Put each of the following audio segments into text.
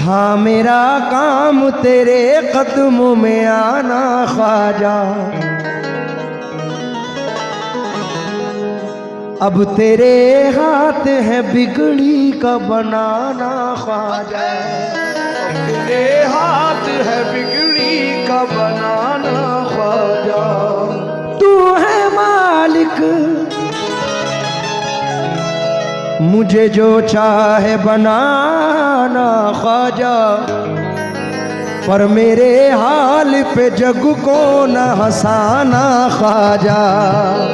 था मेरा काम तेरे कदमों में आना ख्वाजा, अब तेरे हाथ है बिगड़ी का बनाना ख्वाजा, तेरे हाथ है बिगड़ी का बनाना ख्वाजा। तू है मालिक मुझे जो चाहे बनाना ख्वाजा, पर मेरे हाल पे जग को न हंसाना ख्वाजा,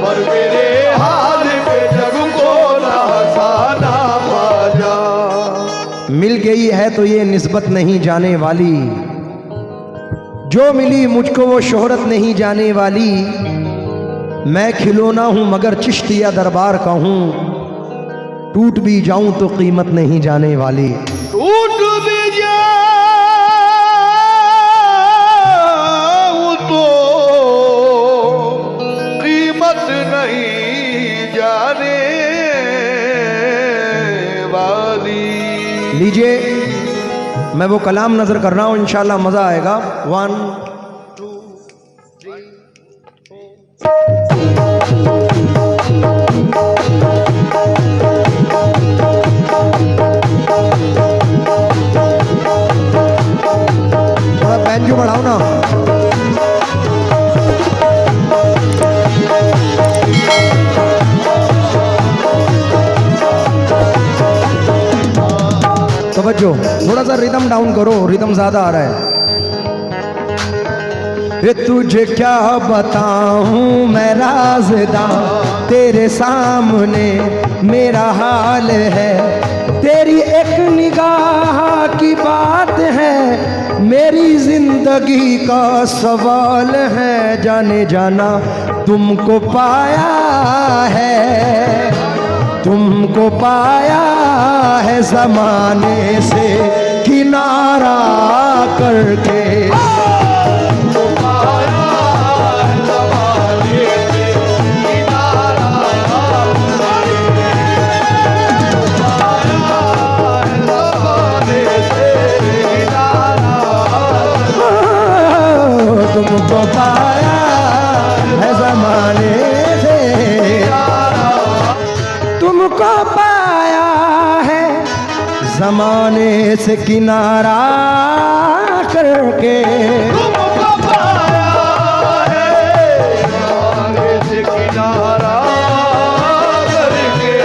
पर मेरे हाल पे जग को न हंसाना ख्वाजा। मिल गई है तो ये निस्बत नहीं जाने वाली, जो मिली मुझको वो शोहरत नहीं जाने वाली। मैं खिलौना हूं मगर चिश्तिया दरबार का हूं, टूट भी जाऊं तो कीमत नहीं जाने वाली। टूट भी जाऊं तो कीमत नहीं जाने वाली। लीजिए मैं वो कलाम नजर कर रहा हूं, इंशाल्लाह मजा आएगा। 1 2 थोड़ा बैंजो बढ़ाओ ना। तवज्जो, थोड़ा सा रिदम डाउन करो, रिदम ज्यादा आ रहा है। ये तुझे क्या बताऊं मैं राज़दां, तेरे सामने मेरा हाल है। तेरी एक निगाह की बात है, मेरी जिंदगी का सवाल है। जाने जाना तुमको पाया है, तुमको पाया है ज़माने से किनारा करके। तुमको पाया है ज़माने से, तुमको पाया है ज़माने से किनारा करके। तुमको पाया है ज़माने से किनारा करके।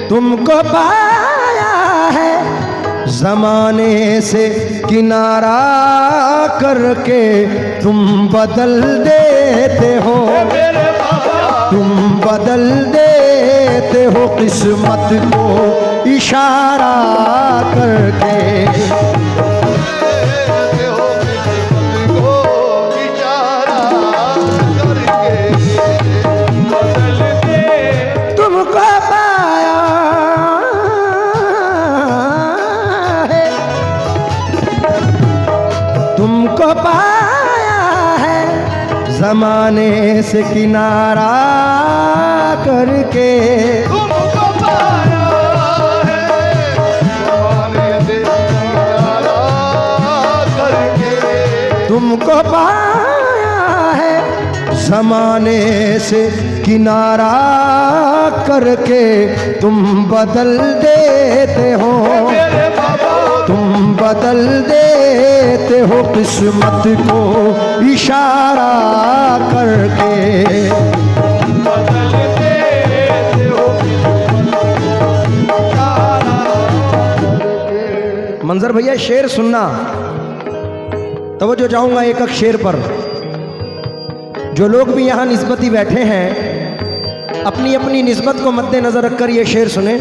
तुमको पाया है तुमको पाया है ज़माने से किनारा करके। तुम बदल देते हो, तुम बदल देते हो किस्मत को इशारा करके। तुमको पाया है, तुमको पाया है ज़माने से किनारा करके। तुमको पाया है ज़माने से किनारा करके। तुमको पाया है ज़माने से किनारा करके। तुम बदल देते हो, तुम बदल देते हो किस्मत को इशारा करके। मंजर भैया शेर सुनना, तवज्जो चाहूंगा एक एक शेर पर। जो लोग भी यहाँ निस्बती बैठे हैं अपनी अपनी निस्बत को मद्देनजर रखकर ये शेर सुने।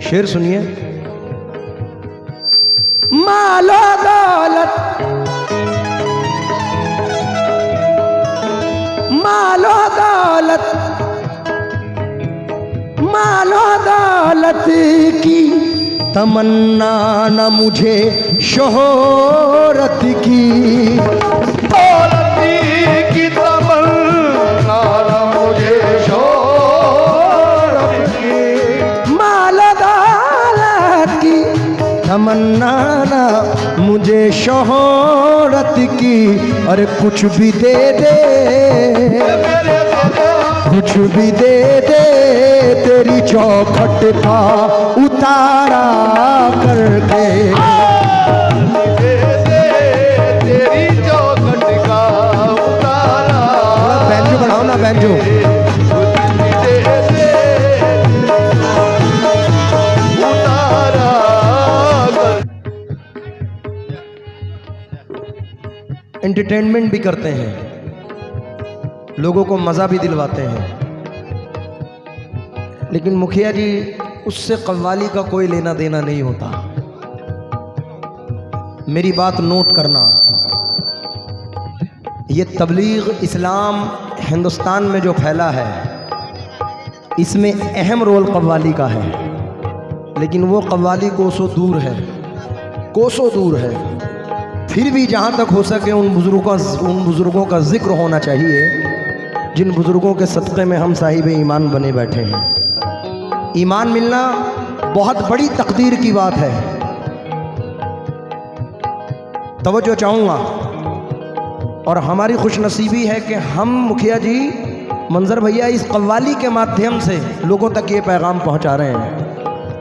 शेर सुनिए। मालो दौलत, मालो दौलत, मालो दौलत दौलत की तमन्ना न मुझे शोहरत की, दौलत की तमन्ना न मुझे शोहरत की, माल दौलत की तमन्ना न मुझे शोहरत की। अरे कुछ भी दे दे, कुछ भी दे दे, तेरी चौखट का उतारा करके, तेरी चौखट का उतारा। बैंजो बढ़ाओ ना, बैंजो। एंटरटेनमेंट भी करते हैं, लोगों को मज़ा भी दिलवाते हैं, लेकिन मुखिया जी उससे कव्वाली का कोई लेना देना नहीं होता। मेरी बात नोट करना, ये तबलीग इस्लाम हिंदुस्तान में जो फैला है इसमें अहम रोल कव्वाली का है, लेकिन वो कव्वाली कोसों दूर है, कोसों दूर है। फिर भी जहाँ तक हो सके उन बुज़ुर्गों का जिक्र होना चाहिए जिन बुज़ुर्गों के सदक़े में हम साहिब ईमान बने बैठे हैं। ईमान मिलना बहुत बड़ी तकदीर की बात है। तवज्जो चाहूँगा, और हमारी खुशनसीबी है कि हम मुखिया जी, मंजर भैया इस कव्वाली के माध्यम से लोगों तक ये पैगाम पहुँचा रहे हैं।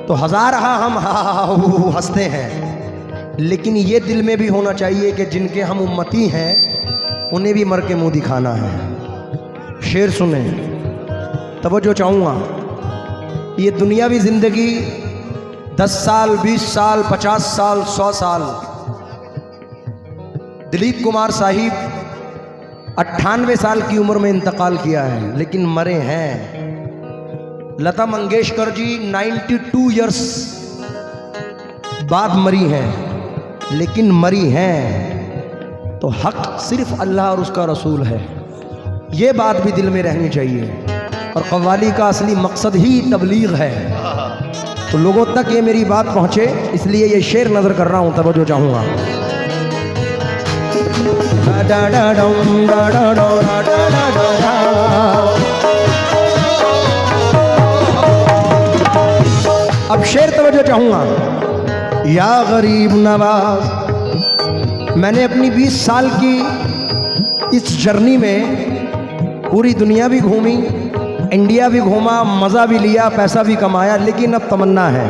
तो हज़ार हम हंसते हैं, लेकिन ये दिल में भी होना चाहिए कि जिनके हम उम्मती हैं उन्हें भी मर के मुंह दिखाना है। शेर सुने, तवज्जो चाहूँगा। ये दुनियावी ज़िंदगी 10 साल, 20 साल, 50 साल, 100 साल। दिलीप कुमार साहिब 98 साल की उम्र में इंतकाल किया है, लेकिन मरे हैं। लता मंगेशकर जी 92 इयर्स बाद मरी हैं, लेकिन मरी हैं तो हक सिर्फ अल्लाह और उसका रसूल है। ये बात भी दिल में रहनी चाहिए। और कव्वाली का असली मकसद ही तबलीग है, तो लोगों तक ये मेरी बात पहुँचे, इसलिए ये शेर नज़र कर रहा हूँ। तवज्जो चाहूँगा। अब शेर तवज्जो चाहूँगा। या गरीब नवाज, मैंने अपनी 20 साल की इस जर्नी में पूरी दुनिया भी घूमी, इंडिया भी घूमा, मज़ा भी लिया, पैसा भी कमाया, लेकिन अब तमन्ना है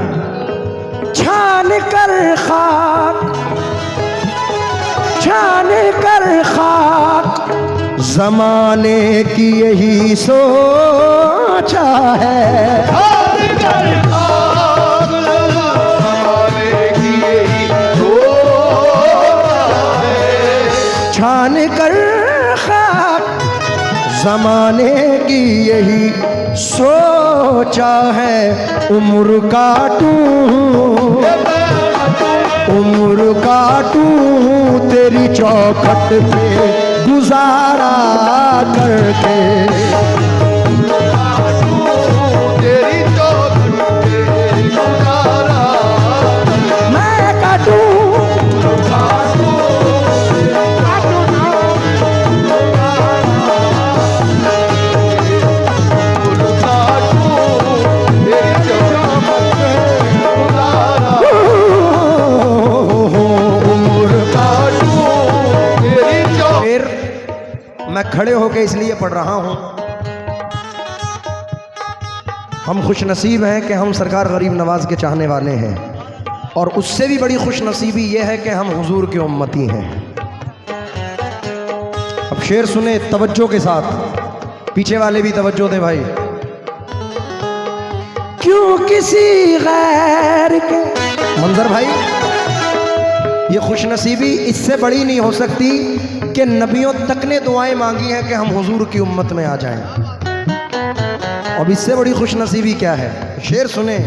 छान कर खाक, छान कर खाक, ज़माने की यही सोचा है। छान कर खाक, ज़माने की यही सोचा है। उम्र काटूं तेरी चौखट पे गुजारा करके, तेरी चौखट पे गुजारा, मैं काटूं मैं खड़े होकर इसलिए पढ़ रहा हूं, हम खुशनसीब हैं कि हम सरकार गरीब नवाज के चाहने वाले हैं, और उससे भी बड़ी खुशनसीबी यह है कि हम हुजूर के उम्मती हैं। अब शेर सुने तवज्जो के साथ, पीछे वाले भी तवज्जो दे भाई। क्यों किसी गैर के, मंजर भाई ये खुशनसीबी इससे बड़ी नहीं हो सकती कि नबियों तक ने दुआएं मांगी हैं कि हम हुजूर की उम्मत में आ जाएं। अब इससे बड़ी खुशनसीबी क्या है? शेर सुने।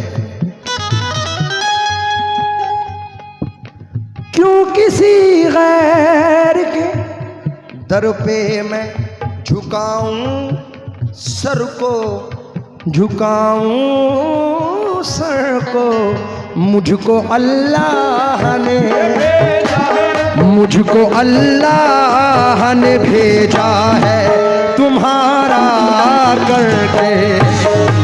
क्यों किसी गैर के दर पे मैं झुकाऊं सर को, झुकाऊं सर मुझको अल्लाह ने भेजा है तुम्हारा करके,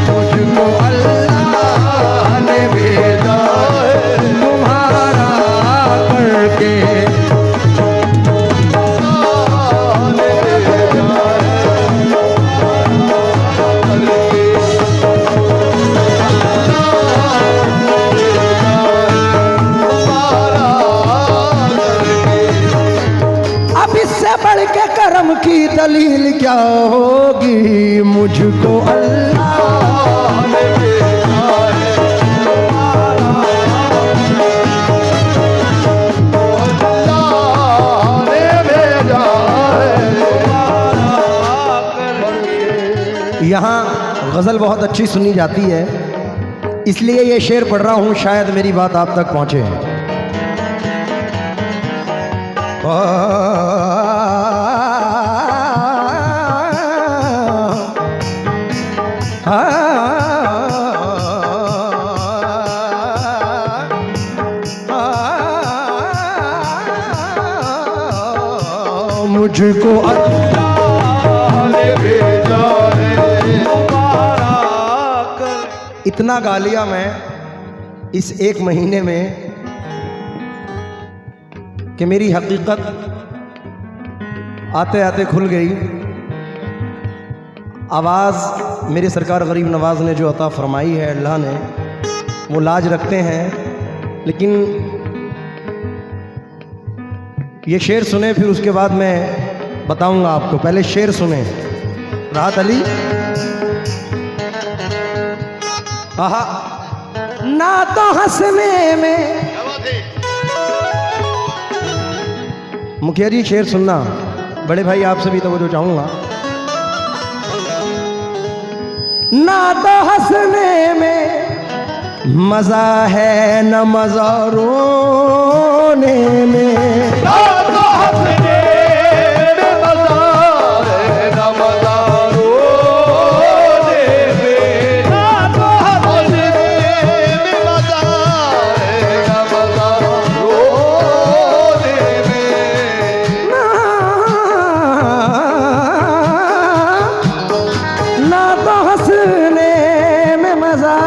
मुझको अल्लाह ने भेजा है तुम्हारा करके। के करम की दलील क्या होगी, मुझको अल्लाह ने भेजा है अल्लाह ने भेजा है। यहाँ गज़ल बहुत अच्छी सुनी जाती है, इसलिए ये शेर पढ़ रहा हूँ, शायद मेरी बात आप तक पहुँचे। मुझको अल्लाह ने भेजा है तुम्हारा कर। इतना गा लिया मैं इस एक महीने में कि मेरी हकीकत आते आते खुल गई। आवाज़ मेरे सरकार गरीब नवाज ने जो अता फरमाई है अल्लाह ने, वो लाज रखते हैं। लेकिन ये शेर सुने, फिर उसके बाद मैं बताऊंगा आपको। पहले शेर सुने। राहत अली। आहा, ना तो हंसने में, मुखिया जी शेर सुनना, बड़े भाई आपसे भी तो चाहूंगा। ना तो हंसने में मजा है न मजा रोने में, ना तो हंसने में मजा है न मजा रोने में, ना तो हंसने में मजा है न मजा रोने में, ना तो हंसने में मजा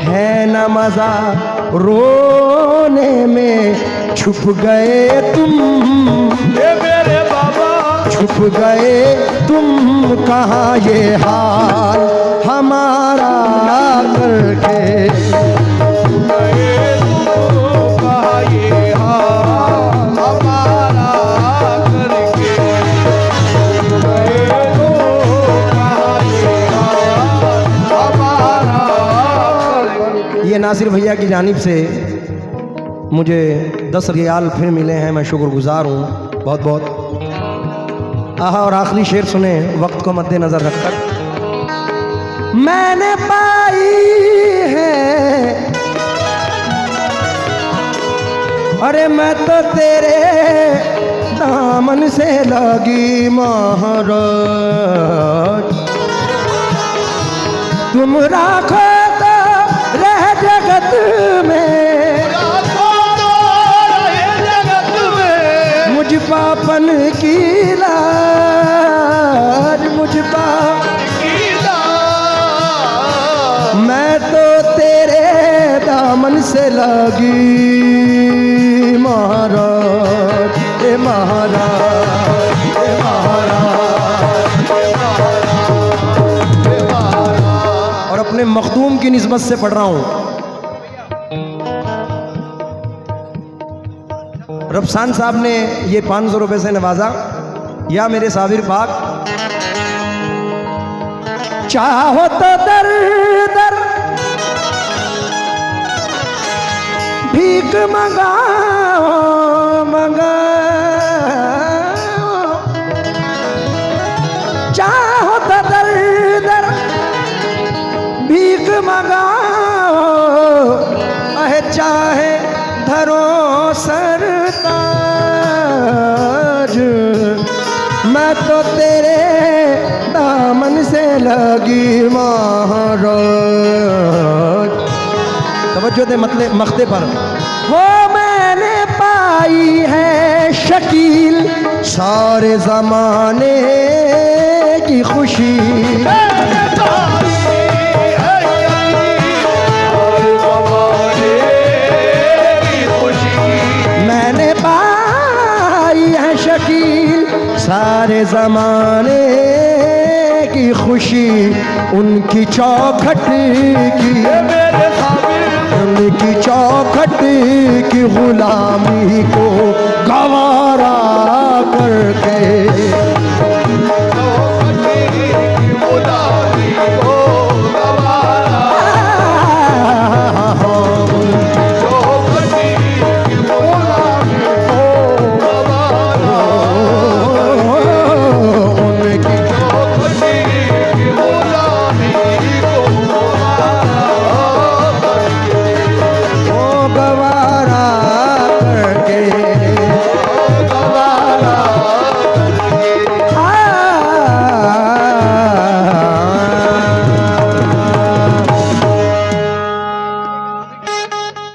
है न मजा रोने में। छुप गए तुम मेरे बाबा, छुप गए तुम कहाँ ये हाल हमारा करके, छुप गए तुम कहाँ ये हाल हमारा करके, छुप गए तुम कहाँ ये हाल हमारा करके। ये नासिर भैया की जानिब से मुझे 10 रियाल फिर मिले हैं, मैं शुक्रगुजार हूँ बहुत बहुत। आहा, और आखिरी शेर सुने वक्त को मद्देनजर रखकर। मैंने पाई है, अरे मैं तो तेरे दामन से लगी महाराज, तुम राखो तो रह जगत में, मुझ पापन की लाज, मुझ पापन की लाज, मैं तो तेरे दामन से लगी महाराज, ए महाराज, ए महाराज, ए महाराज, ए महाराज। और अपने मखदूम की निस्बत से पढ़ रहा हूँ। रफसान साहब ने ये 500 रुपए से नवाजा। या मेरे साबिर पाक, चाहो तो दर दर भीख मंगाओ मंगाओ, चाहो तो दर दर भीख मंगाओ, अहे चाहे धरो सरताज, मैं तो तेरे दामन से लगी महाराज, तवज्जो दे मतलब मख्ते पर। वो मैंने पाई है शकील सारे जमाने की खुशी, मैंने पाई है शकील सारे जमाने की खुशी, उनकी चौखट की उनकी चौखट की गुलामी को गवारा